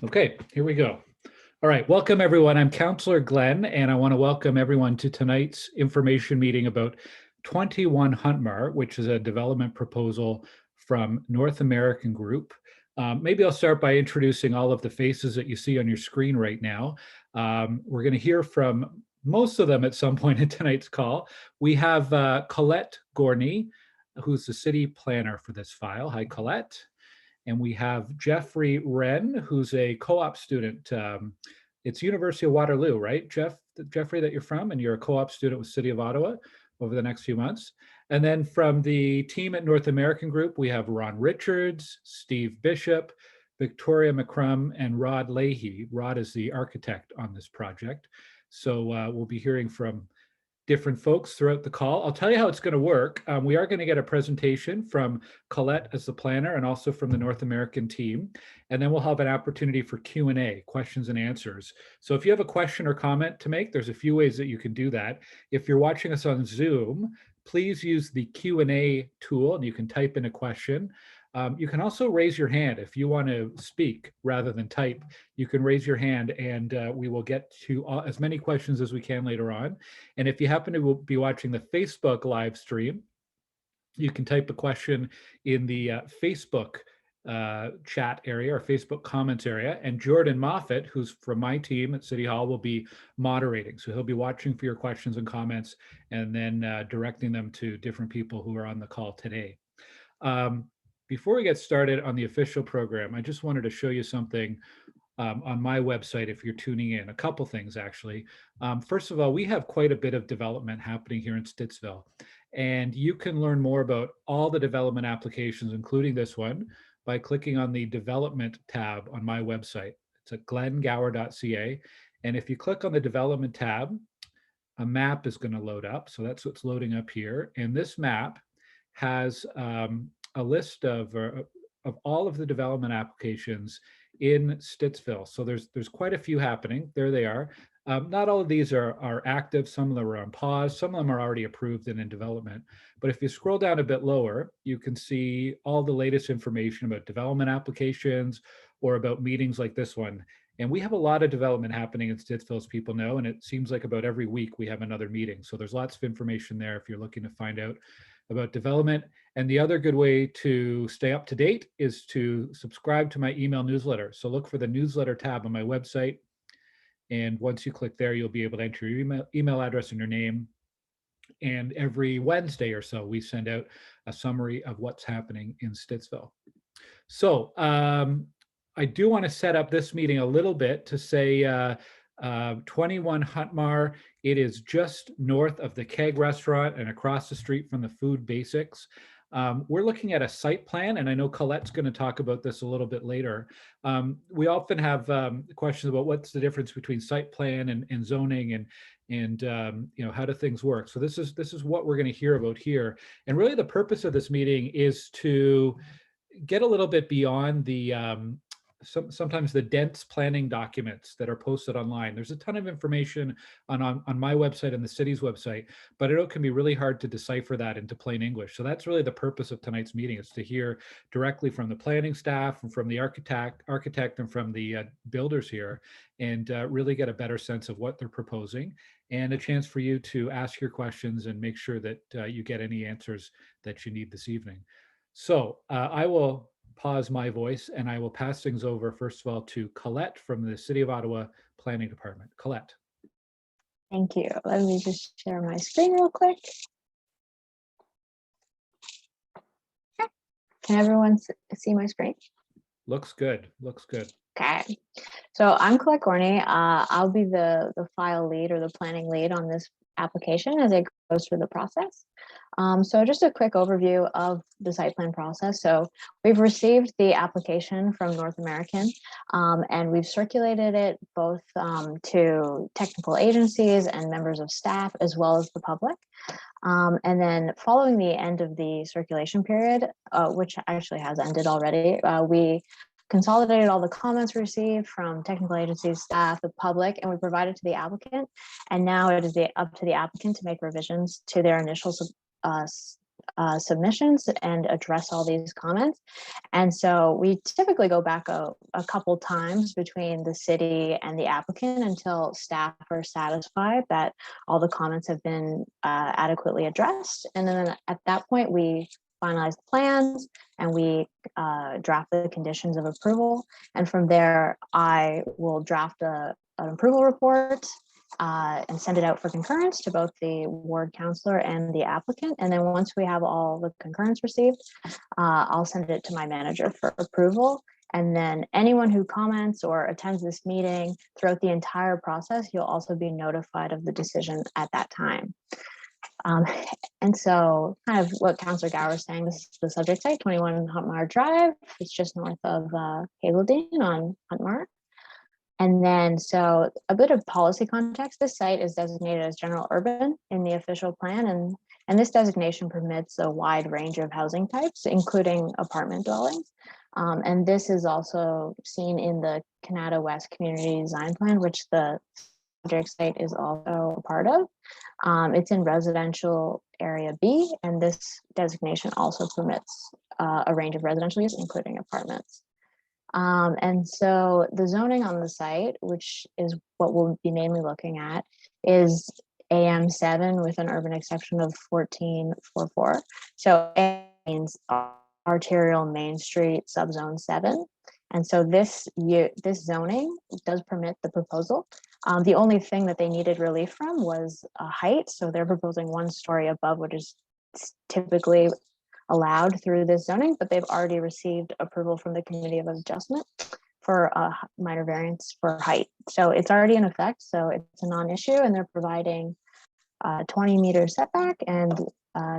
Okay, here we go. All right, welcome everyone. I'm Councillor Glenn, and I want to welcome everyone to tonight's information meeting about 21 Huntmar, which is a development proposal from North American Group. Maybe I'll start by introducing all of the faces that you see on your screen right now. We're going to hear from most of them at some point in tonight's call. We have Colette Gorney, who's the city planner for this file. Hi, Colette. And we have Jeffrey Wren, who's a co-op student. It's University of Waterloo, right, Jeffrey, that you're from, and you're a co-op student with City of Ottawa over the next few months. And then from the team at North American Group, we have Ron Richards, Steve Bishop, Victoria McCrum, and Rod Leahy. Rod is the architect on this project. So we'll be hearing from different folks throughout the call. I'll tell you how it's going to work. We are going to get a presentation from Colette as the planner and also from the North American team. And then we'll have an opportunity for Q&A, questions and answers. So if you have a question or comment to make, there's a few ways that you can do that. If you're watching us on Zoom, please use the Q&A tool and you can type in a question. You can also raise your hand if you want to speak rather than type. You can raise your hand and we will get to as many questions as we can later on. And if you happen to be watching the Facebook live stream, you can type a question in the Facebook chat area or Facebook comments area, and Jordan Moffat, who's from my team at City Hall, will be moderating. So he'll be watching for your questions and comments and then directing them to different people who are on the call today. Before we get started on the official program, I just wanted to show you something on my website if you're tuning in. A couple things, actually. First of all, we have quite a bit of development happening here in Stittsville, and you can learn more about all the development applications, including this one, by clicking on the development tab on my website. It's at glenngower.ca. And if you click on the development tab, a map is going to load up. So that's what's loading up here. And this map has a list of all of the development applications in Stittsville. So there's quite a few happening. There they are. Not all of these are active. Some of them are on pause. Some of them are already approved and in development. But if you scroll down a bit lower, you can see all the latest information about development applications or about meetings like this one. And we have a lot of development happening in Stittsville, as people know, and it seems like about every week we have another meeting. So there's lots of information there if you're looking to find out about development. And the other good way to stay up to date is to subscribe to my email newsletter. So look for the newsletter tab on my website. And once you click there, you'll be able to enter your email address and your name. And every Wednesday or so, we send out a summary of what's happening in Stittsville. So I do want to set up this meeting a little bit to say 21 Huntmar. It is just north of the Keg restaurant and across the street from the Food Basics. We're looking at a site plan, and I know Colette's going to talk about this a little bit later. We often have questions about what's the difference between site plan and zoning, and you know, how do things work. So this is what we're going to hear about here. And really the purpose of this meeting is to get a little bit beyond the sometimes the dense planning documents that are posted online. There's a ton of information on my website and the city's website, but it can be really hard to decipher that into plain English. So that's really the purpose of tonight's meeting, is to hear directly from the planning staff and from the architect and from the builders here, and really get a better sense of what they're proposing, and a chance for you to ask your questions and make sure that you get any answers that you need this evening. So I will pause my voice and I will pass things over, first of all, to Colette from the City of Ottawa Planning Department. Colette. Thank you. Let me just share my screen real quick. Can everyone see my screen? Looks good. Looks good. Okay. So I'm Colette Gorney. I'll be the file lead or the planning lead on this application as it goes through the process. So just a quick overview of the site plan process. So we've received the application from North American, and we've circulated it both to technical agencies and members of staff, as well as the public. And then following the end of the circulation period, which actually has ended already, we consolidated all the comments received from technical agencies, staff, the public, and we provided to the applicant. And now it is up to the applicant to make revisions to their initial submissions and address all these comments. And so we typically go back a couple times between the city and the applicant until staff are satisfied that all the comments have been adequately addressed. And then at that point, we finalize the plans and we draft the conditions of approval. And from there, I will draft an approval report and send it out for concurrence to both the ward councillor and the applicant. And then once we have all the concurrence received, I'll send it to my manager for approval. And then anyone who comments or attends this meeting throughout the entire process, you'll also be notified of the decision at that time. And so kind of what Councillor Gower was saying, this is the subject site, 21 Huntmar Drive. It's just north of Hazeldean on Huntmar. And then, so a bit of policy context, this site is designated as general urban in the official plan, and this designation permits a wide range of housing types, including apartment dwellings. And this is also seen in the Canada West Community Design Plan, which the project site is also a part of. It's in residential area B, and this designation also permits a range of residential use, including apartments. And so the zoning on the site, which is what we'll be mainly looking at, is AM7 with an urban exception of 1444. So it means arterial Main Street subzone 7. And so this zoning does permit the proposal. The only thing that they needed relief from was height. So they're proposing 1 story above, which is typically allowed through this zoning, but they've already received approval from the Committee of Adjustment for a minor variance for height. So it's already in effect, so it's a non-issue, and they're providing 20-meter setback, and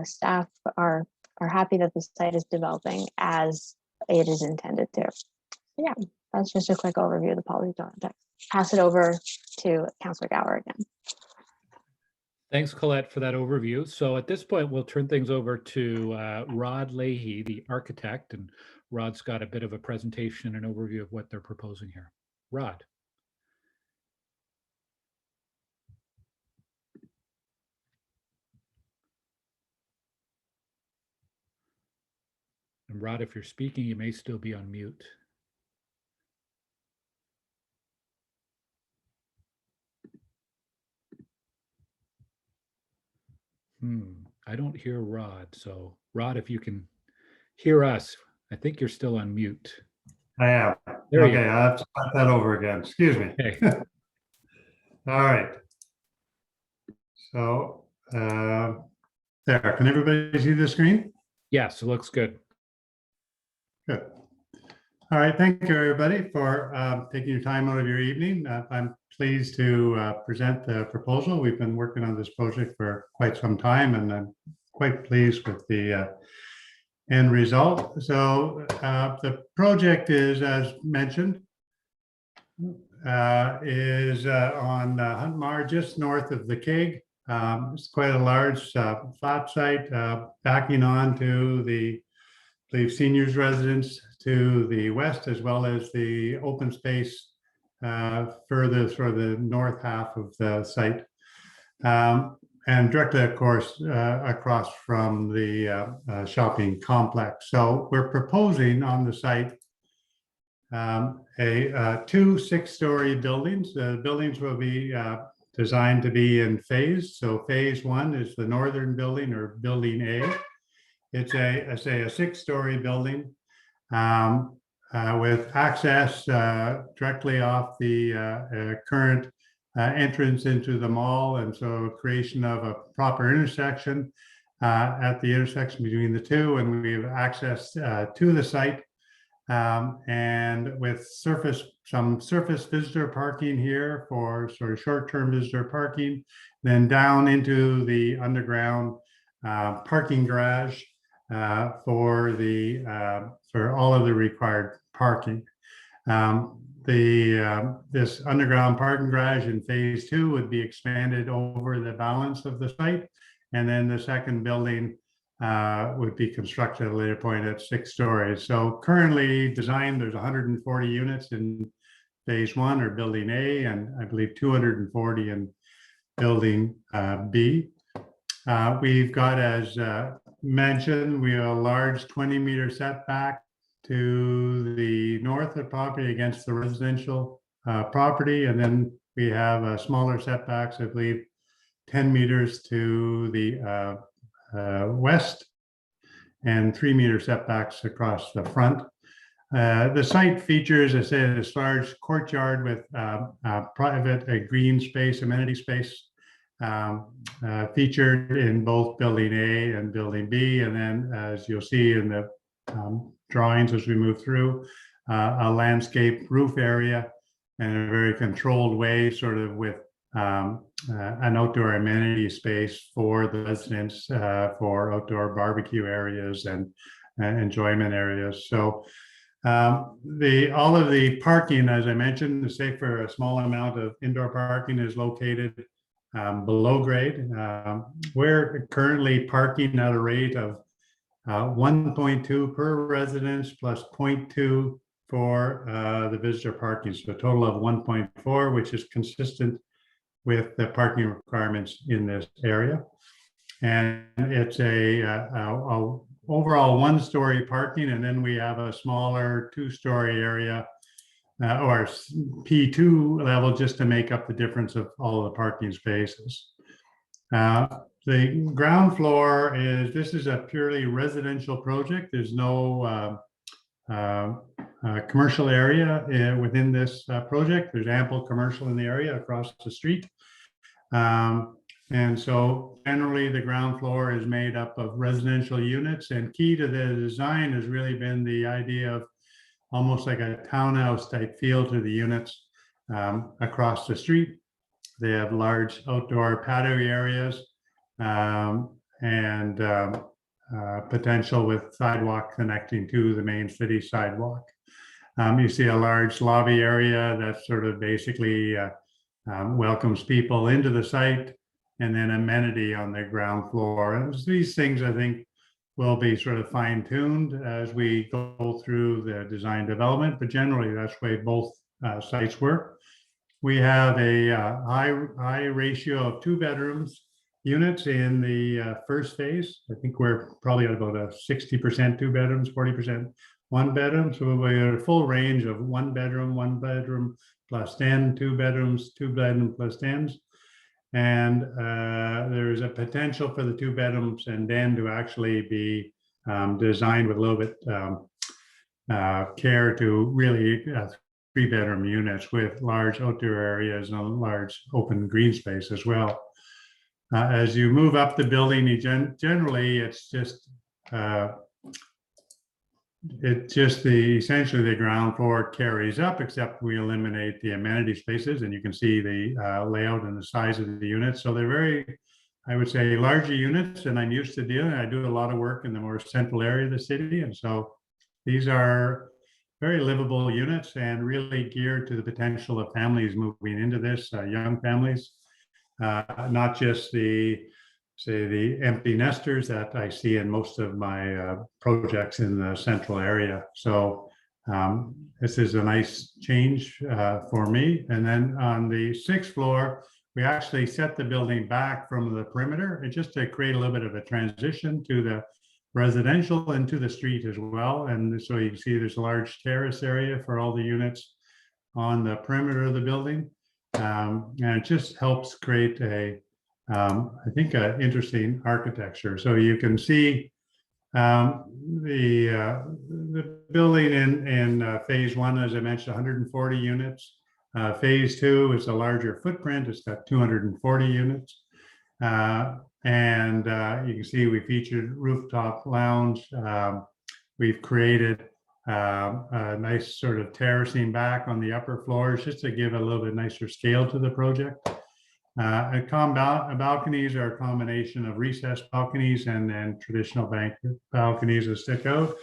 staff are happy that the site is developing as it is intended to. Yeah, that's just a quick overview of the policy context. Pass it over to Councillor Gower again. Thanks, Colette, for that overview. So at this point, we'll turn things over to Rod Leahy, the architect, and Rod's got a bit of a presentation and overview of what they're proposing here. Rod. And Rod, if you're speaking, you may still be on mute. I don't hear Rod. So Rod, if you can hear us, I think you're still on mute. I am. There okay, I have to start that over again. Excuse me. Okay. All right. So there, can everybody see the screen? Yes, it looks good. Good. All right, thank you everybody for taking your time out of your evening. I'm pleased to present the proposal. We've been working on this project for quite some time, and I'm quite pleased with the end result. So the project is, as mentioned, is on Huntmar, just north of the Keg. It's quite a large flat site backing on to the, I believe, seniors residence to the west, as well as the open space further for the north half of the site. And directly, of course, across from the shopping complex. So we're proposing on the site 2 6-story buildings. The buildings will be designed to be in phase. So phase 1 is the northern building, or building A. It's a 6-story building with access directly off the current entrance into the mall, and so creation of a proper intersection at the intersection between the two, and we have access to the site and with some surface visitor parking here for sort of short-term visitor parking, then down into the underground parking garage for all of the required parking. This underground parking garage in phase 2 would be expanded over the balance of the site, and then the second building would be constructed at a later point at 6 stories. So currently designed, there's 140 units in phase 1 or building A, and I believe 240 in building B. We've got as mentioned, we have a large 20-meter setback to the north of the property against the residential property. And then we have smaller setbacks, I believe, 10 meters to the west and 3-meter setbacks across the front. The site features, I say, this large courtyard with private green space, amenity space, featured in both Building A and Building B. And then, as you'll see in the drawings as we move through, a landscape roof area in a very controlled way, sort of with an outdoor amenity space for the residents, for outdoor barbecue areas and enjoyment areas. So all of the parking, as I mentioned, save for a small amount of indoor parking, is located below grade. We're currently parking at a rate of 1.2 per residence plus 0.2 for the visitor parking. So a total of 1.4, which is consistent with the parking requirements in this area. And it's a overall 1-story parking, and then we have a smaller 2-story area or P2 level just to make up the difference of all the parking spaces. The ground floor this is a purely residential project. There's no commercial area within this project. There's ample commercial in the area across the street. And so generally the ground floor is made up of residential units, and key to the design has really been the idea of almost like a townhouse type feel to the units across the street. They have large outdoor patio areas and potential with sidewalk connecting to the main city sidewalk. You see a large lobby area that sort of basically welcomes people into the site, and then amenity on the ground floor. And these things, I think, will be sort of fine-tuned as we go through the design development, but generally that's the way both sites work. We have a high ratio of 2-bedrooms units in the first phase. I think we're probably at about a 60% 2 bedrooms, 40% 1 bedroom. So we have a full range of 1 bedroom plus 10, 2 bedrooms, 2 bedroom plus 10s. And there's a potential for the 2 bedrooms and den to actually be designed with a little bit care to really 3-bedroom units with large outdoor areas and a large open green space as well. As you move up the building, generally it's just essentially the ground floor carries up, except we eliminate the amenity spaces, and you can see the layout and the size of the units. So they're very, I would say, larger units, and I'm used to dealing. I do a lot of work in the more central area of the city, and so these are very livable units and really geared to the potential of families moving into this, young families, not just the empty nesters that I see in most of my projects in the central area. So this is a nice change for me. And then on the 6th floor, we actually set the building back from the perimeter, and just to create a little bit of a transition to the residential and to the street as well. And so you can see there's a large terrace area for all the units on the perimeter of the building. And it just helps create I think an interesting architecture. So you can see the building in phase 1, as I mentioned, 140 units. Phase 2 is a larger footprint. It's got 240 units. And you can see we featured rooftop lounge. We've created a nice sort of terracing back on the upper floors just to give a little bit nicer scale to the project. Balconies are a combination of recessed balconies and traditional banquet balconies that stick out.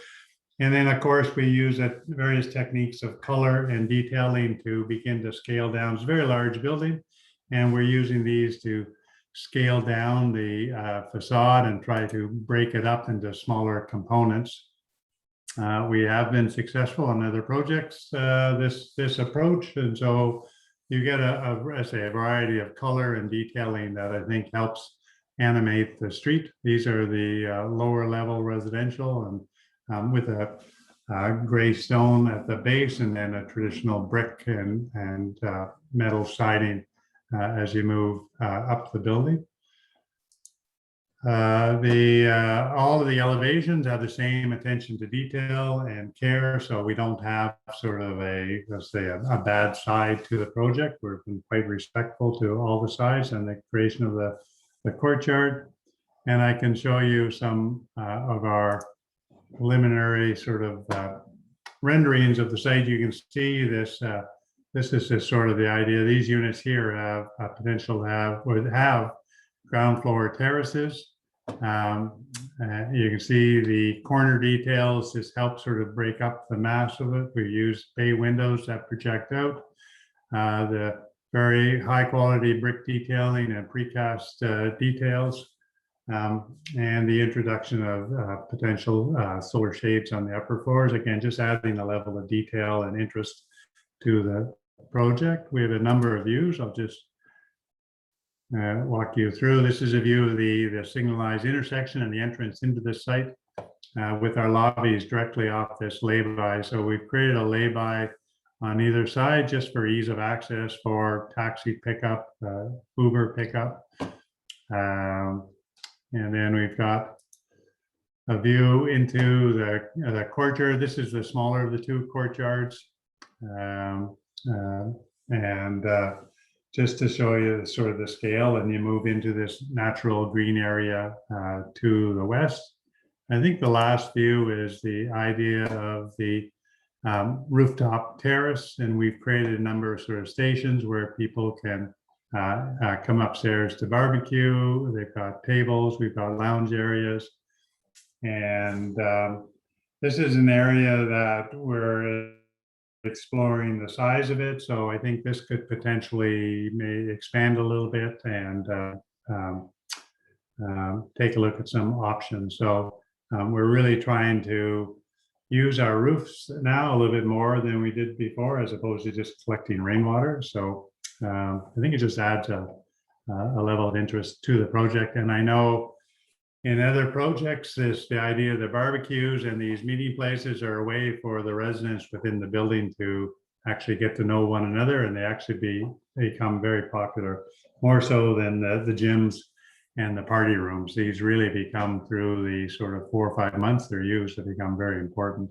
And then, of course, we use various techniques of color and detailing to begin to scale down. It's a very large building, and we're using these to scale down the facade and try to break it up into smaller components. We have been successful on other projects, this approach, and so you get a variety of color and detailing that I think helps animate the street. These are the lower level residential, and with a gray stone at the base, and then a traditional brick and metal siding as you move up the building. All of the elevations have the same attention to detail and care, so we don't have sort of let's say a bad side to the project. We've been quite respectful to all the sides and the creation of the courtyard. And I can show you some of our preliminary sort of renderings of the site. You can see this. This is just sort of the idea. These units here have a potential to have ground floor terraces. You can see the corner details just help sort of break up the mass of it. We use bay windows that project out. The very high quality brick detailing and precast details, and the introduction of potential solar shades on the upper floors. Again, just adding a level of detail and interest to the project. We have a number of views. I'll just walk you through. This is a view of the signalized intersection and the entrance into the site with our lobbies directly off this lay-by. So we've created a lay-by on either side just for ease of access for taxi pickup, Uber pickup. And then we've got a view into the courtyard. This is the smaller of the two courtyards. Just to show you sort of the scale, and you move into this natural green area to the west. I think the last view is the idea of the rooftop terrace, and we've created a number of sort of stations where people can come upstairs to barbecue. They've got tables, we've got lounge areas, and this is an area that we're exploring the size of it. So I think this could potentially may expand a little bit and take a look at some options. So we're really trying to use our roofs now a little bit more than we did before, as opposed to just collecting rainwater. So I think it just adds a level of interest to the project. And I know in other projects, the idea of the barbecues and these meeting places are a way for the residents within the building to actually get to know one another, and they actually become very popular, more so than the gyms and the party rooms. These really become, through the sort of 4 or 5 months they're used, to become very important.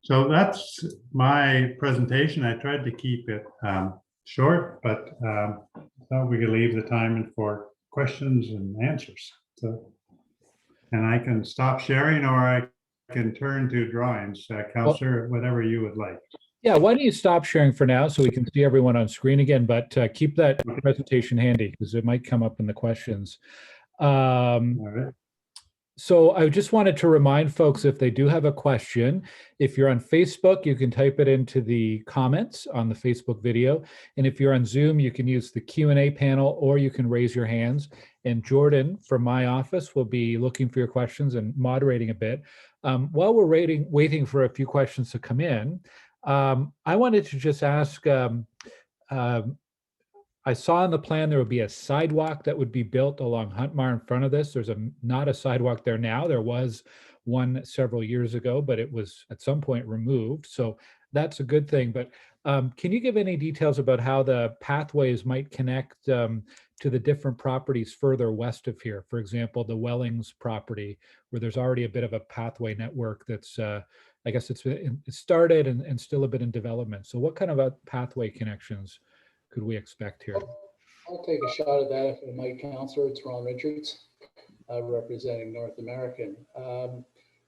So that's my presentation. I tried to keep it short, but thought we could leave the time for questions and answers. So, and I can stop sharing, or I can turn to drawings, Counselor, whatever you would like. Yeah, why don't you stop sharing for now so we can see everyone on screen again, but keep that presentation handy because it might come up in the questions. All right. So I just wanted to remind folks, if they do have a question, if you're on Facebook, you can type it into the comments on the Facebook video. And if you're on Zoom, you can use the Q&A panel, or you can raise your hands. And Jordan from my office will be looking for your questions and moderating a bit. While we're waiting for a few questions to come in, I wanted to just ask, I saw in the plan there would be a sidewalk that would be built along Huntmar in front of this. There's not a sidewalk there now. There was one several years ago, but it was at some point removed. So that's a good thing. But can you give any details about how the pathways might connect to the different properties further west of here? For example, the Wellings property, where there's already a bit of a pathway network that's, I guess it's started and still a bit in development. So what kind of a pathway connections could we expect here? I'll take a shot at that if I might, Councillor. It's Ron Richards, representing North American.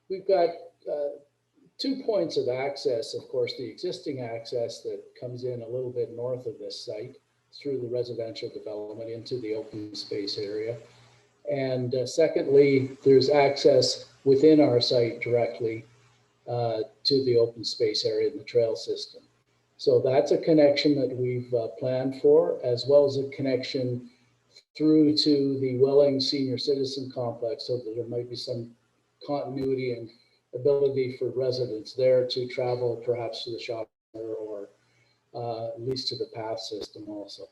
We've got 2 points of access. Of course, the existing access that comes in a little bit north of this site through the residential development into the open space area. And secondly, there's access within our site directly to the open space area and the trail system. So that's a connection that we've planned for, as well as a connection through to the Welling Senior Citizen Complex, so that there might be some continuity and ability for residents there to travel perhaps to the shopping center, or at least to the path system also.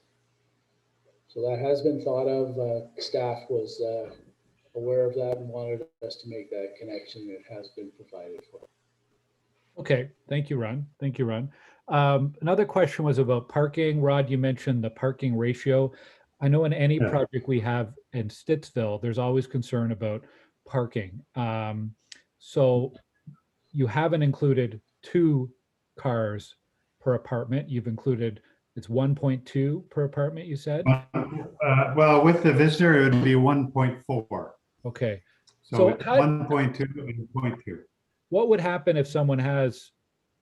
So that has been thought of. Staff was aware of that and wanted us to make that connection. It has been provided for. Okay, thank you, Ron. Thank you, Ron. Another question was about parking. Rod, you mentioned the parking ratio. I know in any Yeah. project we have in Stittsville, there's always concern about parking. So you haven't included 2 cars per apartment. You've included, it's 1.2 per apartment, you said? Well, with the visitor, it would be 1.4. Okay. So So it's 1.2 and 0.2. what would happen if someone has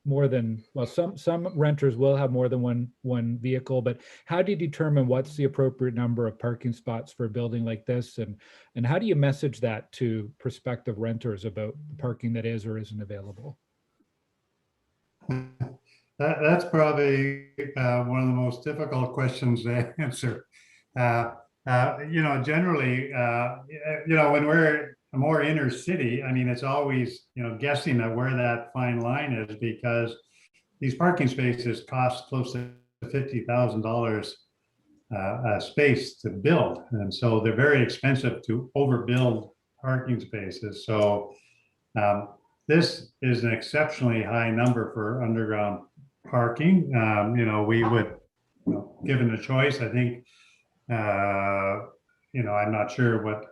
more than, well, some renters will have more than one vehicle, but how do you determine what's the appropriate number of parking spots for a building like this? And how do you message that to prospective renters about the parking that is or isn't available? That's probably one of the most difficult questions to answer. Generally, when we're more inner city, I mean, it's always, guessing at where that fine line is, because these parking spaces cost close to $50,000 a space to build. And so they're very expensive to overbuild parking spaces. So this is an exceptionally high number for underground parking. We would, given the choice, I think, I'm not sure what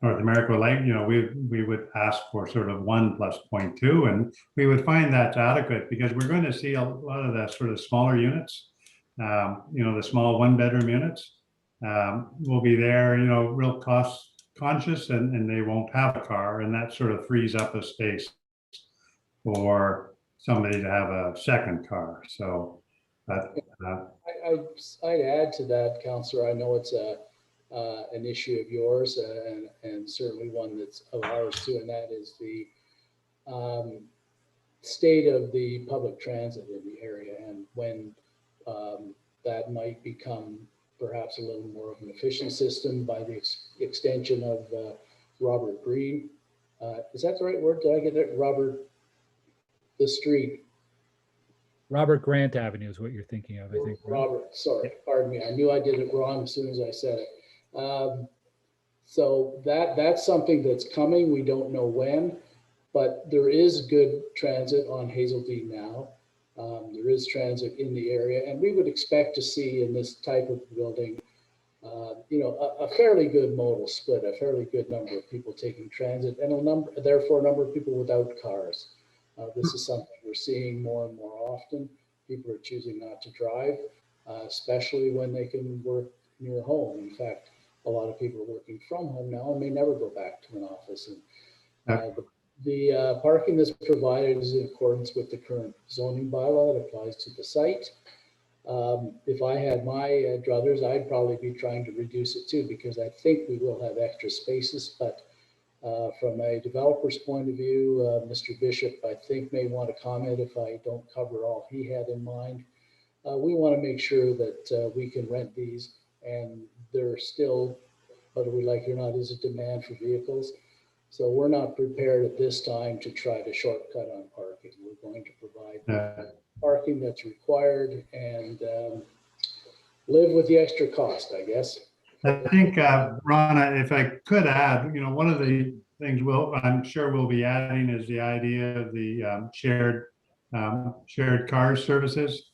North America would like. We would ask for sort of 1 plus 0.2, and we would find that's adequate, because we're going to see a lot of the sort of smaller units, the small 1-bedroom units will be there, real cost conscious, and they won't have a car, and that sort of frees up a space for somebody to have a second car. So, I'd add to that, Councillor. I know it's an issue of yours and certainly one that's of ours too, and that is the state of the public transit in the area, and when that might become perhaps a little more of an efficient system by the extension of Robert Green. Is that the right word? Did I get that? The street. Robert Grant Avenue is what you're thinking of, I think. Right? Robert, sorry, pardon me. I knew I did it wrong as soon as I said it. So that's something that's coming. We don't know when, but there is good transit on Hazeldean now. There is transit in the area, and we would expect to see in this type of building, a fairly good modal split, a fairly good number of people taking transit, and therefore a number of people without cars. This is something we're seeing more and more often. People are choosing not to drive, especially when they can work near home. In fact, a lot of people are working from home now and may never go back to an office. And the parking that's provided is in accordance with the current zoning bylaw that applies to the site. If I had my druthers, I'd probably be trying to reduce it too, because I think we will have extra spaces. But from a developer's point of view, Mr. Bishop, I think, may want to comment if I don't cover all he had in mind. We want to make sure that we can rent these, and there still, whether we like it or not, is a demand for vehicles. So we're not prepared at this time to try to shortcut on parking. We're going to provide parking that's required and live with the extra cost, I guess. I think, Ron, if I could add, one of the things I'm sure we'll be adding is the idea of the shared car services.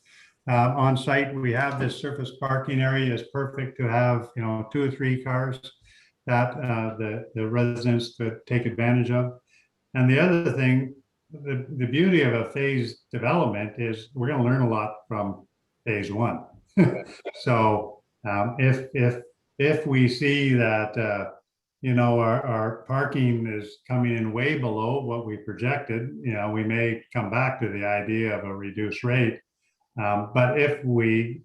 On site, we have this surface parking area is perfect to have, 2 or 3 cars that the residents could take advantage of. And the other thing, the beauty of a phased development is we're going to learn a lot from phase 1. So if we see that our parking is coming in way below what we projected, we may come back to the idea of a reduced rate. But if we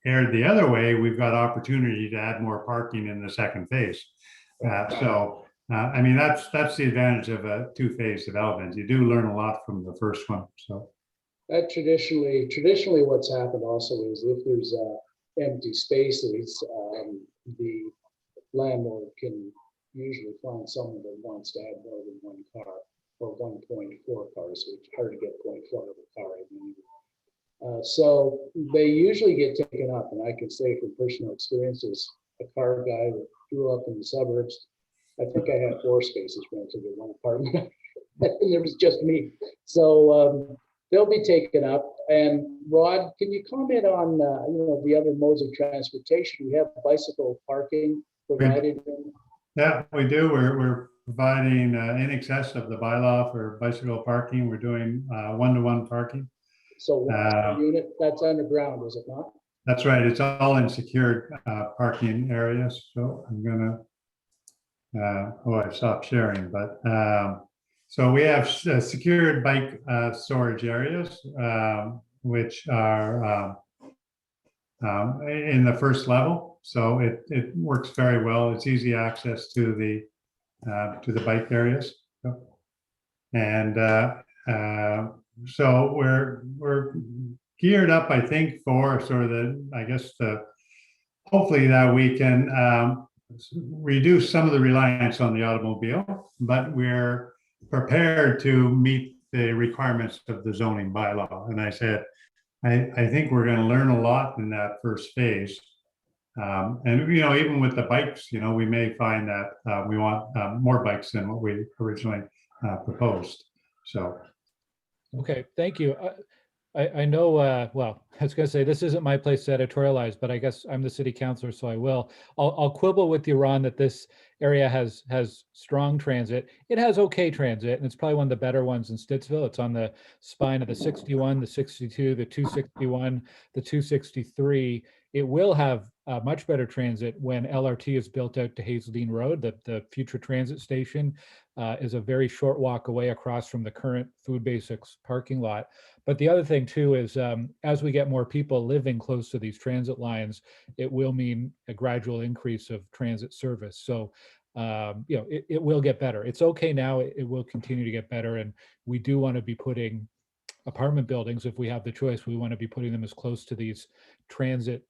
err the other way, we've got opportunity to add more parking in the second phase. I mean, that's the advantage of a 2-phase development. You do learn a lot from the first one. So that traditionally what's happened also is if there's empty spaces, the landlord can usually find someone that wants to have more than 1 car or 1.4 cars. So it's hard to get 0.4 of a car. So they usually get taken up, and I can say from personal experiences, a car guy that grew up in the suburbs, I think I had 4 spaces rented in one apartment, and there was just me. So they'll be taken up. And Rod, can you comment on the other modes of transportation? We have bicycle parking provided. Yeah, we do. We're providing in excess of the bylaw for bicycle parking. We're doing one-to-one parking. So one per unit, that's underground, is it not? That's right. It's all in secured parking areas. So I'm gonna, I stopped sharing, but so we have secured bike storage areas, which are in the first level. So it works very well. It's easy access to the bike areas. And so we're geared up, I think, for sort of hopefully that we can reduce some of the reliance on the automobile, but we're prepared to meet the requirements of the zoning bylaw. And I said, I think we're going to learn a lot in that first phase. And, even with the bikes, we may find that we want more bikes than what we originally proposed. So. Okay, thank you. I know, well, I was going to say, this isn't my place to editorialize, but I guess I'm the city councilor, so I will. I'll quibble with you, Ron, that this area has strong transit. It has okay transit, and it's probably one of the better ones in Stittsville. It's on the spine of the 61, the 62, the 261, the 263. It will have much better transit when LRT is built out to Hazeldean Road. The future transit station is a very short walk away across from the current Food Basics parking lot. But the other thing too is as we get more people living close to these transit lines, it will mean a gradual increase of transit service. So, it will get better. It's okay now. It will continue to get better. And we do want to be putting apartment buildings, if we have the choice, we want to be putting them as close to these transit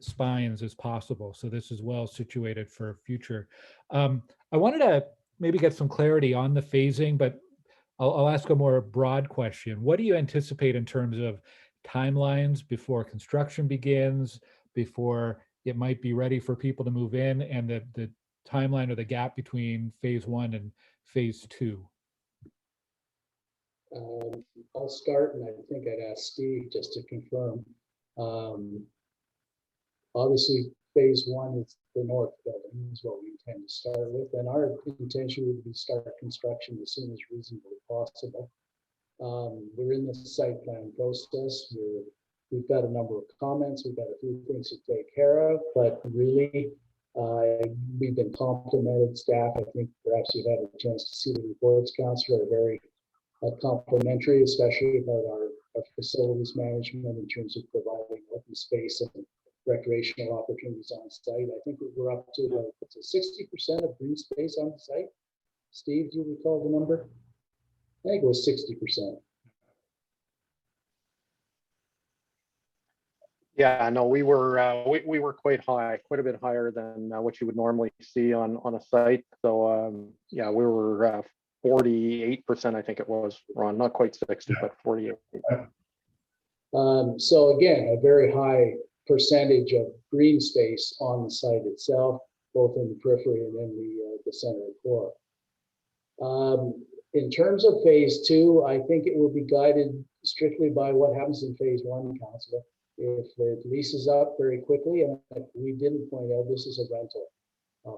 spines as possible. So this is well situated for future. I wanted to maybe get some clarity on the phasing, but I'll ask a more broad question. What do you anticipate in terms of timelines before construction begins, before it might be ready for people to move in, and the timeline or the gap between phase 1 and phase 2? I'll start, and I think I'd ask Steve just to confirm. Obviously, phase 1 is the north building, is what we intend to start with, and our intention would be to start construction as soon as reasonably possible. We're in the site plan process. We've got a number of comments. We've got a few things to take care of, but really, we've been complimented. Staff, I think perhaps you've had a chance to see the reports, Councillor, are very complimentary, especially about our facilities management in terms of providing open space and recreational opportunities on site. I think we're up to 60% of green space on the site. Steve, do you recall the number? I think it was 60%. Yeah, no, we were quite high, quite a bit higher than what you would normally see on a site. So yeah, we were 48%, I think it was, Ron, not quite 60, but 48. So again, a very high percentage of green space on the site itself, both in the periphery and in the center core. In terms of phase 2, I think it will be guided strictly by what happens in phase 1, Councillor. If it leases up very quickly, and we didn't point out this is a rental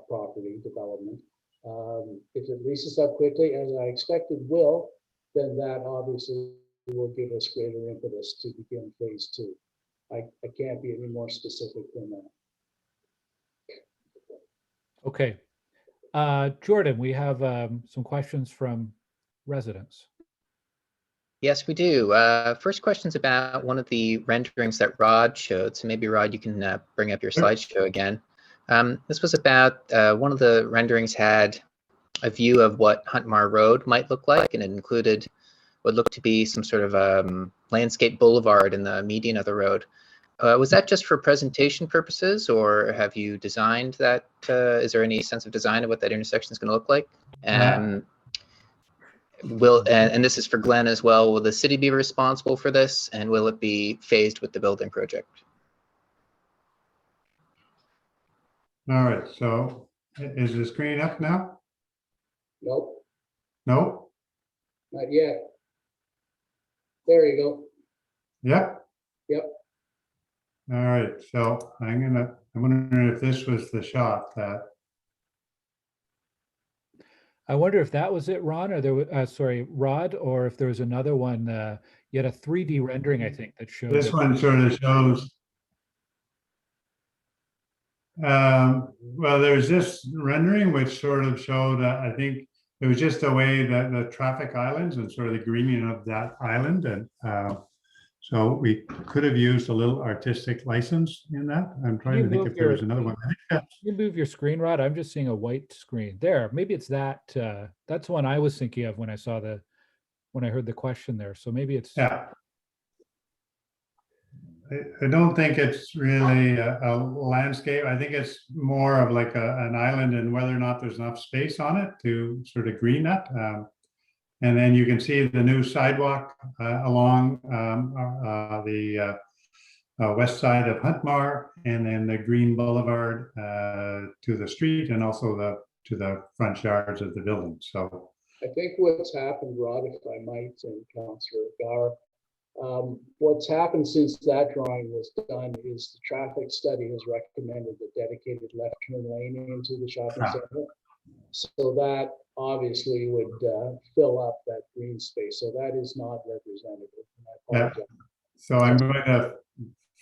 property development. If it leases up quickly, as I expect it will, then that obviously will give us greater impetus to begin phase 2. I can't be any more specific than that. Okay. Jordan, we have some questions from residents. Yes, we do. First question's about one of the renderings that Rod showed. So maybe Rod, you can bring up your slideshow again. This was about one of the renderings had a view of what Huntmar Road might look like, and it included what looked to be some sort of landscape boulevard in the median of the road. Was that just for presentation purposes, or have you designed that? Is there any sense of design of what that intersection is going to look like? and this is for Glenn as well, will the city be responsible for this, and will it be phased with the building project? All right, so is the screen up now? Nope, No? not yet. There you go. Yep. Yep. All right, so I'm wondering if this was the shot that, I wonder if that was it, Ron, or there was, sorry, Rod, or if there was another one, you had a 3D rendering, I think, that showed. this the- one sort of shows. Well, there's this rendering which sort of showed, I think it was just the way that the traffic islands and sort of the greening of that island. And so we could have used a little artistic license in that. I'm trying to think if there was another one. I think that's, You move your screen, Rod. I'm just seeing a white screen there. Maybe it's that. That's the one I was thinking of when I saw when I heard the question there. So maybe it's. yeah. I don't think it's really a landscape. I think it's more of like an island, and whether or not there's enough space on it to sort of green that. And then you can see the new sidewalk along the west side of Huntmar, and then the green boulevard to the street, and also to the front yards of the building. So I think what's happened, Rod, if I might, and Councillor Gar, what's happened since that drawing was done is the traffic study has recommended a dedicated left turn lane into the shopping center. So that obviously would fill up that green space. So that is not representative. And I apologize. so I'm going to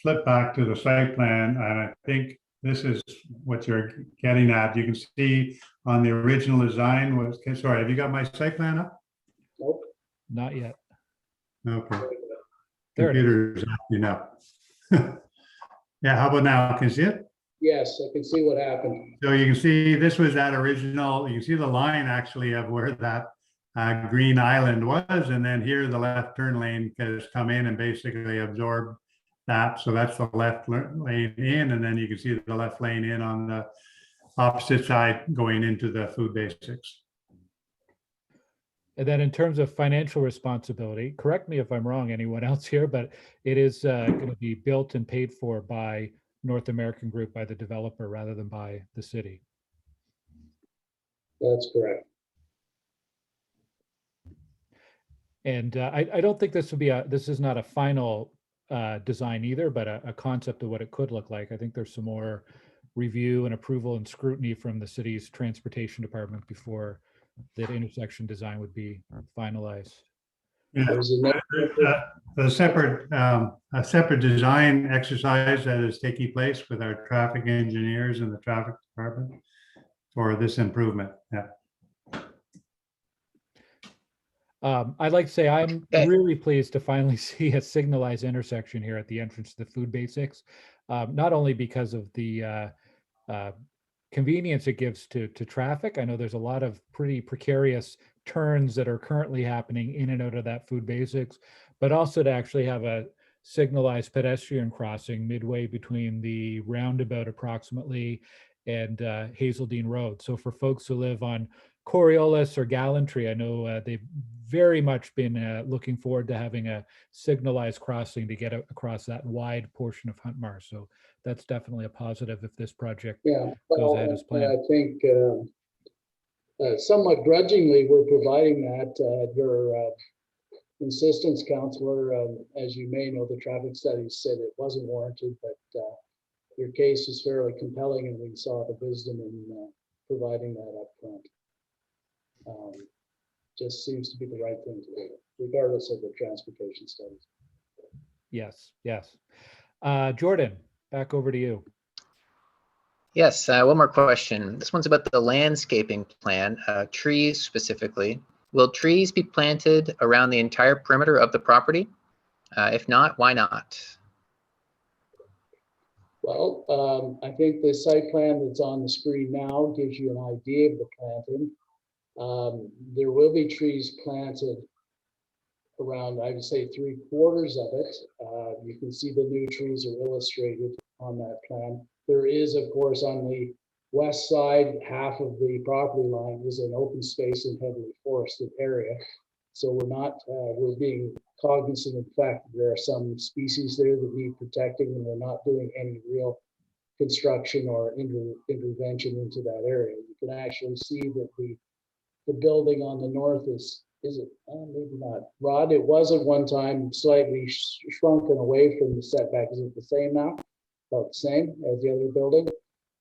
flip back to the site plan, and I think this is what you're getting at. You can see on the original design was, sorry, have you got my site plan up? Nope. Not yet. Okay. There it is. Computer's acting up. Yeah, how about now? Can you see it? Yes, I can see what happened. So you can see this was that original, you can see the line actually of where that green island was, and then here the left turn lane has come in and basically absorbed that. So that's the left lane in, and then you can see the left lane in on the opposite side going into the food basics. And then in terms of financial responsibility, correct me if I'm wrong, anyone else here, but it is going to be built and paid for by North American Group, by the developer, rather than by the city. That's correct. And I don't think this is not a final design either, but a concept of what it could look like. I think there's some more review and approval and scrutiny from the city's transportation department before that intersection design would be finalized. Yeah, There's another. a separate design exercise that is taking place with our traffic engineers and the traffic department for this improvement. Yeah. I'd like to say I'm really pleased to finally see a signalized intersection here at the entrance to the food basics, not only because of the convenience it gives to traffic. I know there's a lot of pretty precarious turns that are currently happening in and out of that food basics, but also to actually have a signalized pedestrian crossing midway between the roundabout approximately and Hazeldean Road. So for folks who live on Coriolis or Gallantry, I know they've very much been looking forward to having a signalized crossing to get across that wide portion of Huntmar. So that's definitely a positive if this project goes ahead as planned. I think somewhat grudgingly, we're providing that at your insistence, Councillor. As you may know, the traffic studies said it wasn't warranted, but your case is fairly compelling, and we saw the wisdom in providing that up front. Just seems to be the right thing to do, regardless of the transportation studies. Yes, yes. Jordan, back over to you. Yes, one more question. This one's about the landscaping plan, trees specifically. Will trees be planted around the entire perimeter of the property? If not, why not? Well, I think the site plan that's on the screen now gives you an idea of the planting. There will be trees planted around, I would say, 3/4 of it. You can see the new trees are illustrated on that plan. There is, of course, on the west side, half of the property line is an open space and heavily forested area. So we're being cognizant of the fact that there are some species there that need protecting, and we're not doing any real construction or intervention into that area. You can actually see that the building on the north is it? Maybe not. Rod, it was at one time slightly shrunken away from the setback. Is it the same now? About the same as the other building?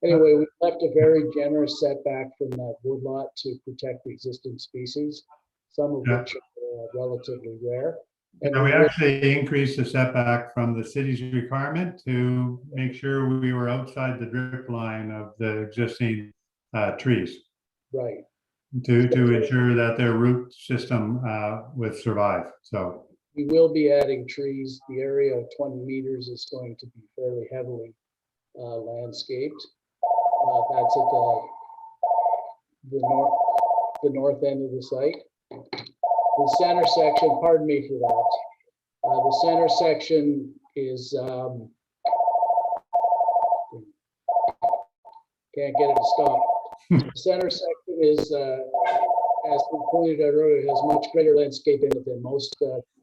Anyway, we left a very generous setback from that woodlot to protect the existing species, some of which are relatively rare. And we actually increased the setback from the city's requirement to make sure we were outside the drip line of the existing trees. Right. To ensure that their root system would survive. So we will be adding trees. The area of 20 meters is going to be fairly heavily landscaped. That's at the north end of the site. The center section, pardon me for that. The center section is can't get it to stop. The center section is, as we pointed out earlier, has much greater landscaping than most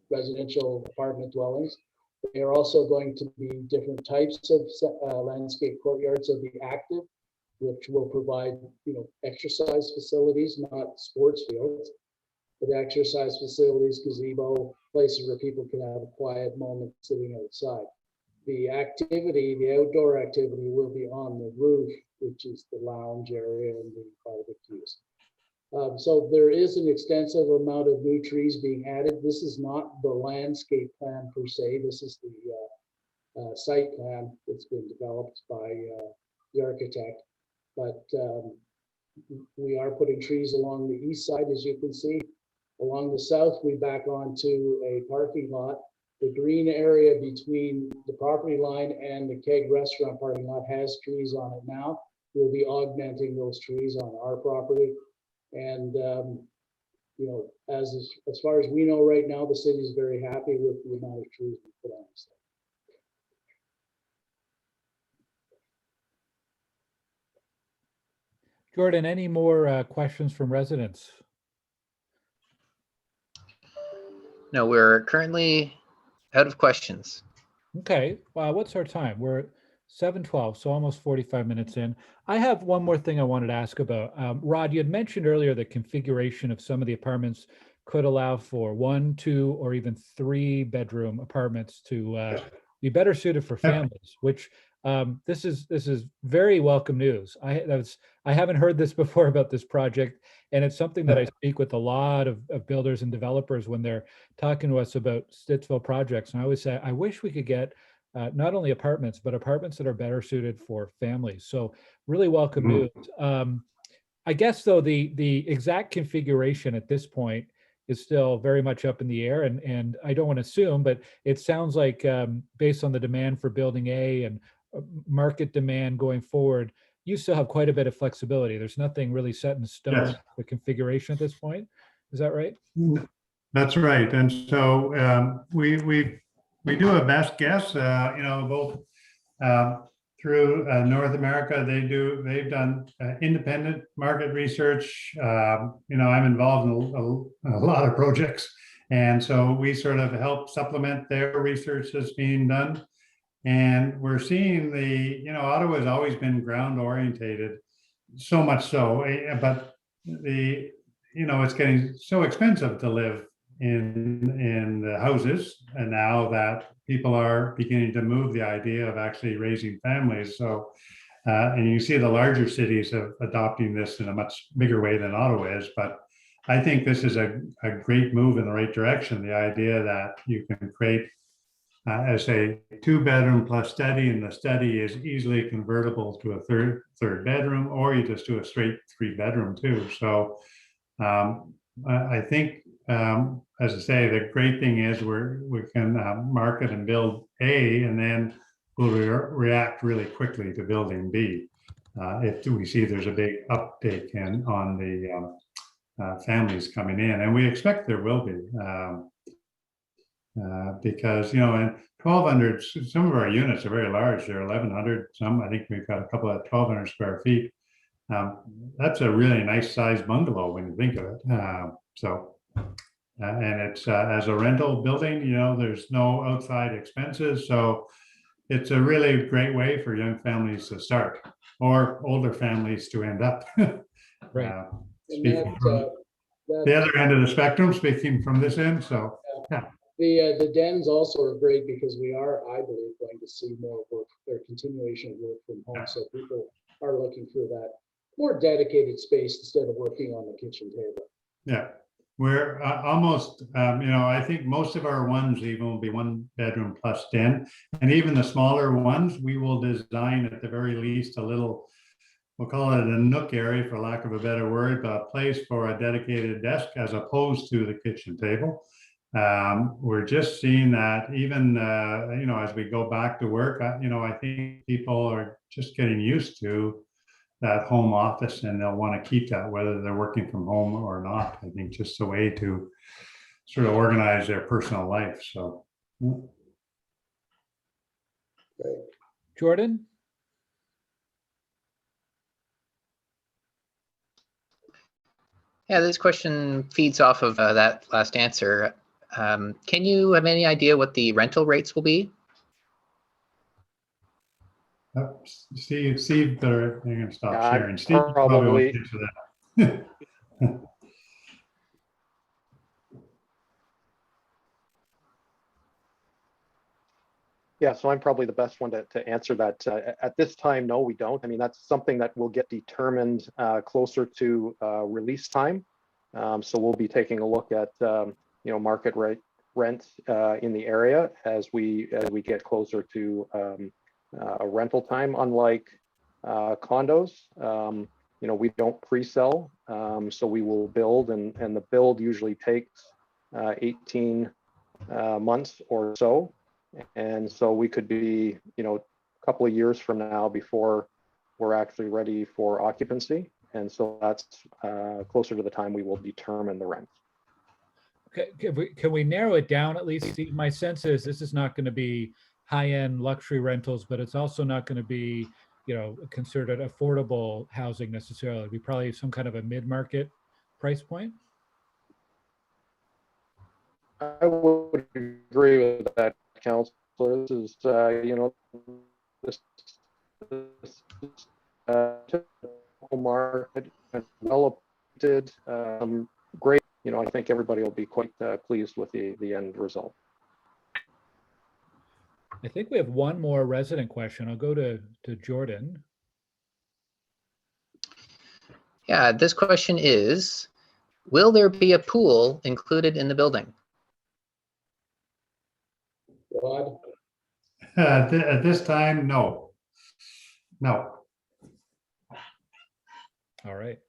residential apartment dwellings. They are also going to be different types of landscape courtyards of the active, which will provide, exercise facilities, not sports fields, but exercise facilities, gazebo, places where people can have a quiet moment sitting outside. The activity, the outdoor activity, will be on the roof, which is the lounge area and the barbecues. So there is an extensive amount of new trees being added. This is not the landscape plan per se. This is the site plan that's been developed by the architect. But we are putting trees along the east side, as you can see. Along the south, we back onto a parking lot. The green area between the property line and the Keg restaurant parking lot has trees on it now. We'll be augmenting those trees on our property. And, as far as we know right now, the city is very happy with the amount of trees we put on the site. Jordan, any more questions from residents? No, we're currently out of questions. Okay, what's our time? We're at 7:12, so almost 45 minutes in. I have one more thing I wanted to ask about. Rod, you had mentioned earlier the configuration of some of the apartments could allow for 1, 2, or even 3-bedroom apartments to be better suited for families, which this is very welcome news. I haven't heard this before about this project, and it's something that I speak with a lot of builders and developers when they're talking to us about Stittsville projects. And I always say, I wish we could get not only apartments, but apartments that are better suited for families. So really welcome news. I guess though, the exact configuration at this point is still very much up in the air, and I don't want to assume, but it sounds like based on the demand for building A and market demand going forward, you still have quite a bit of flexibility. There's nothing really set in stone, the configuration at this point. Is that right? That's right. And so we do a best guess, both through North America. They've done independent market research. I'm involved in a lot of projects. And so we sort of help supplement their research that's being done. And we're seeing Ottawa has always been ground orientated, so much so, but it's getting so expensive to live in the houses, and now that people are beginning to move the idea of actually raising families. So, and you see the larger cities of adopting this in a much bigger way than Ottawa is, but I think this is a great move in the right direction. The idea that you can create as a 2-bedroom plus study, and the study is easily convertible to a third bedroom, or you just do a straight 3-bedroom too. So I think, as I say, the great thing is we can market and build A, and then we'll react really quickly to building B if we see there's a big uptake on the families coming in, and we expect there will be. Because, in 1,200, some of our units are very large. They're 1,100. Some, I think we've got a couple of 1,200 square feet. That's a really nice sized bungalow when you think of it. So And it's as a rental building, you know, there's no outside expenses. So it's a really great way for young families to start or older families to end up. Right. And Speaking from the other end of the spectrum, speaking from this end. So, yeah. The dens also are great because we are, I believe, going to see more work or continuation of work from home. So people are looking for that more dedicated space instead of working on the kitchen table. Yeah, we're almost, you know, I think most of our ones even will be 1 bedroom plus den. And even the smaller ones, we will design at the very least a little, we'll call it a nook area for lack of a better word, but a place for a dedicated desk as opposed to the kitchen table. We're just seeing that even, you know, as we go back to work, you know, I think people are just getting used to that home office and they'll want to keep that whether they're working from home or not. I think just a way to sort of organize their personal life. So. Jordan? Yeah, this question feeds off of that last answer. Can you have any idea what the rental rates will be? Steve, better, you're going to stop Yeah, sharing. Steve probably won't answer that. Yeah, so I'm probably the best one to answer that. At this time, no, we don't. I mean, that's something that will get determined closer to release time. So we'll be taking a look at you know, market rent in the area as we get closer to a rental time. Unlike condos, you know, we don't pre-sell, so we will build, and the build usually takes 18 months or so. And so we could be, you know, a couple of years from now before we're actually ready for occupancy. And so that's closer to the time we will determine the rent. Okay, can we narrow it down at least? Steve? My sense is this is not going to be high-end luxury rentals, but it's also not going to be, you know, considered affordable housing necessarily. It'd be probably some kind of a mid-market price point. I would agree with that, Councillor. This is, you know, this market and developed, great. You know, I think everybody will be quite pleased with the end result. I think we have one more resident question. I'll go to Jordan. Yeah, this question is, will there be a pool included in the building? Rod? At this time, no. No. All right.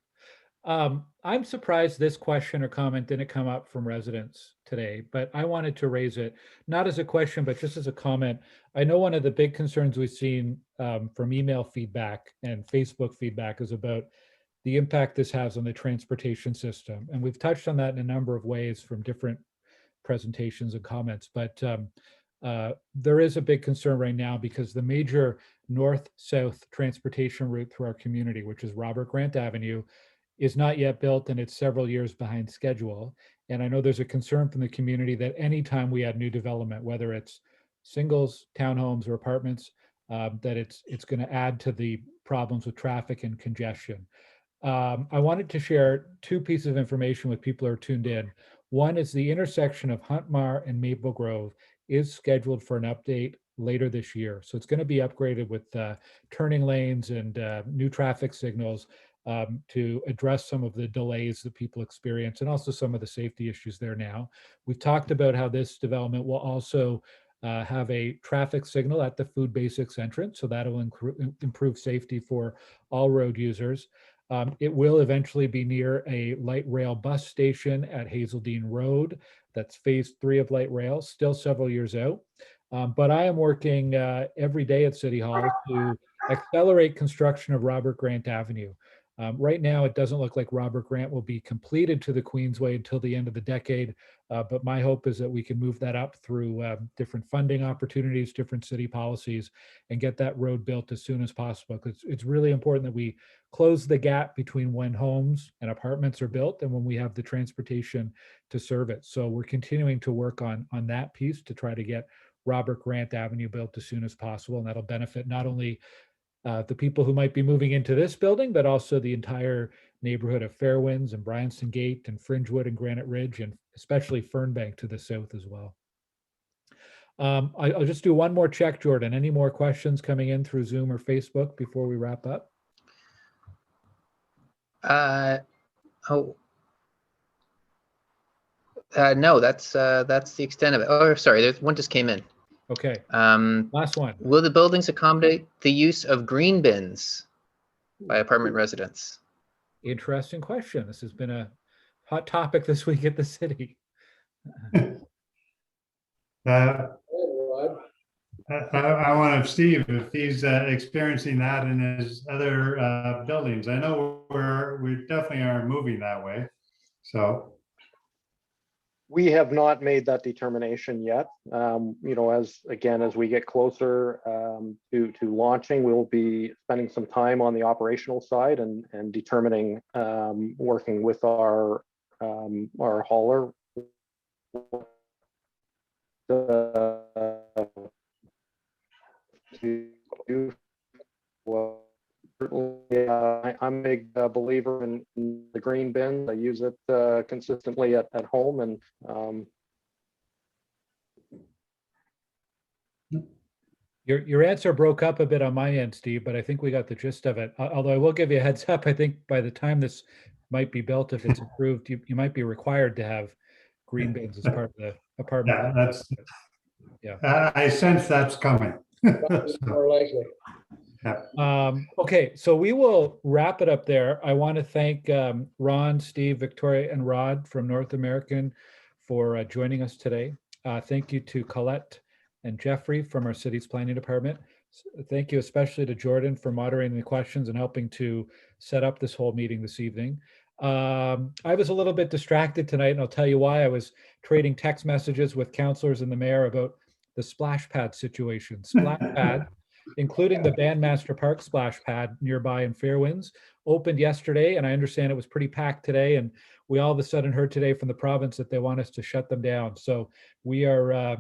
I'm surprised this question or comment didn't come up from residents today, but I wanted to raise it, not as a question, but just as a comment. I know one of the big concerns we've seen from email feedback and Facebook feedback is about the impact this has on the transportation system. And we've touched on that in a number of ways from different presentations and comments, but there is a big concern right now because the major north-south transportation route through our community, which is Robert Grant Avenue, is not yet built and it's several years behind schedule. And I know there's a concern from the community that anytime we add new development, whether it's singles, townhomes, or apartments, that it's going to add to the problems with traffic and congestion. I wanted to share two pieces of information with people who are tuned in. One is the intersection of Huntmar and Maple Grove is scheduled for an update later this year. So it's going to be upgraded with turning lanes and new traffic signals to address some of the delays that people experience and also some of the safety issues there now. We've talked about how this development will also have a traffic signal at the food basics entrance, so that'll improve safety for all road users. It will eventually be near a light rail bus station at Hazeldean Road. That's phase 3 of light rail, still several years out. But I am working every day at City Hall to accelerate construction of Robert Grant Avenue. Right now, it doesn't look like Robert Grant will be completed to the Queensway until the end of the decade. But my hope is that we can move that up through different funding opportunities, different city policies, and get that road built as soon as possible. Because it's really important that we close the gap between when homes and apartments are built and when we have the transportation to serve it. So we're continuing to work on that piece to try to get Robert Grant Avenue built as soon as possible. And that'll benefit not only the people who might be moving into this building, but also the entire neighborhood of Fairwinds and Bryanston Gate and Fringewood and Granite Ridge, and especially Fernbank to the south as well. I'll just do one more check, Jordan. Any more questions coming in through Zoom or Facebook before we wrap up? No, that's the extent of it. Oh, sorry, there's one just came in. Okay, last one. Will the buildings accommodate the use of green bins by apartment residents? Interesting question. This has been a hot topic this week at the city. I want to Steve, if he's experiencing that in his other buildings. I know we definitely are moving that way. So We have not made that determination yet. You know, as we get closer to launching, we'll be spending some time on the operational side and determining, working with our hauler, I'm a big believer in the green bin. I use it consistently at home, and Your answer broke up a bit on my end, Steve, but I think we got the gist of it. Although I will give you a heads up, I think by the time this might be built, if it's approved, you might be required to have green bins as part of the apartment. yeah, that's, Yeah. I sense that's coming. More likely. Okay, so we will wrap it up there. I want to thank Ron, Steve, Victoria, and Rod from North American for joining us today. Thank you to Colette and Jeffrey from our city's planning department. Thank you especially to Jordan for moderating the questions and helping to set up this whole meeting this evening. I was a little bit distracted tonight, and I'll tell you why. I was trading text messages with councillors and the mayor about the splash pad situation. Splash pad, including the Bandmaster Park splash pad nearby in Fairwinds, opened yesterday, and I understand it was pretty packed today, and we all of a sudden heard today from the province that they want us to shut them down. So we are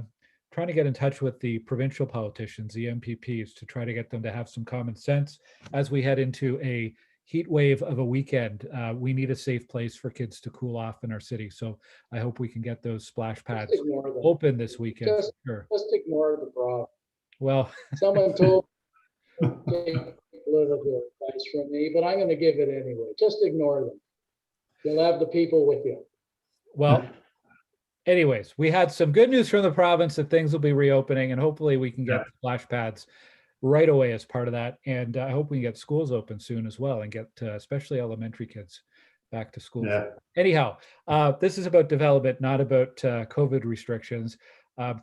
trying to get in touch with the provincial politicians, the MPPs, to try to get them to have some common sense as we head into a heat wave of a weekend. We need a safe place for kids to cool off in our city. So I hope we can get those splash pads open this weekend. Just ignore the problem. Well, someone told me to take political advice from me, but I'm going to give it anyway. Just ignore them. You'll have the people with you. Well, anyways, we had some good news from the province that things will be reopening, and hopefully we can get splash pads right away as part of that. And I hope we can get schools open soon as well and get especially elementary kids back to school. Yeah. Anyhow, this is about development, not about COVID restrictions.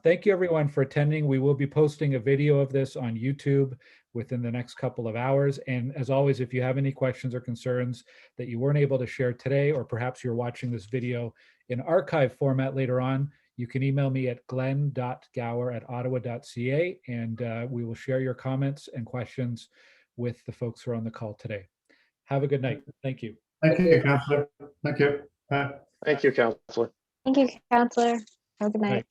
Thank you everyone for attending. We will be posting a video of this on YouTube within the next couple of hours. And as always, if you have any questions or concerns that you weren't able to share today, or perhaps you're watching this video in archive format later on, you can email me at glenn.gower@ottawa.ca, and we will share your comments and questions with the folks who are on the call today. Have a good night. Thank you. Thank you, Councillor. Thank you. thank you, Councillor. Thank you, Counselor. Have a good night.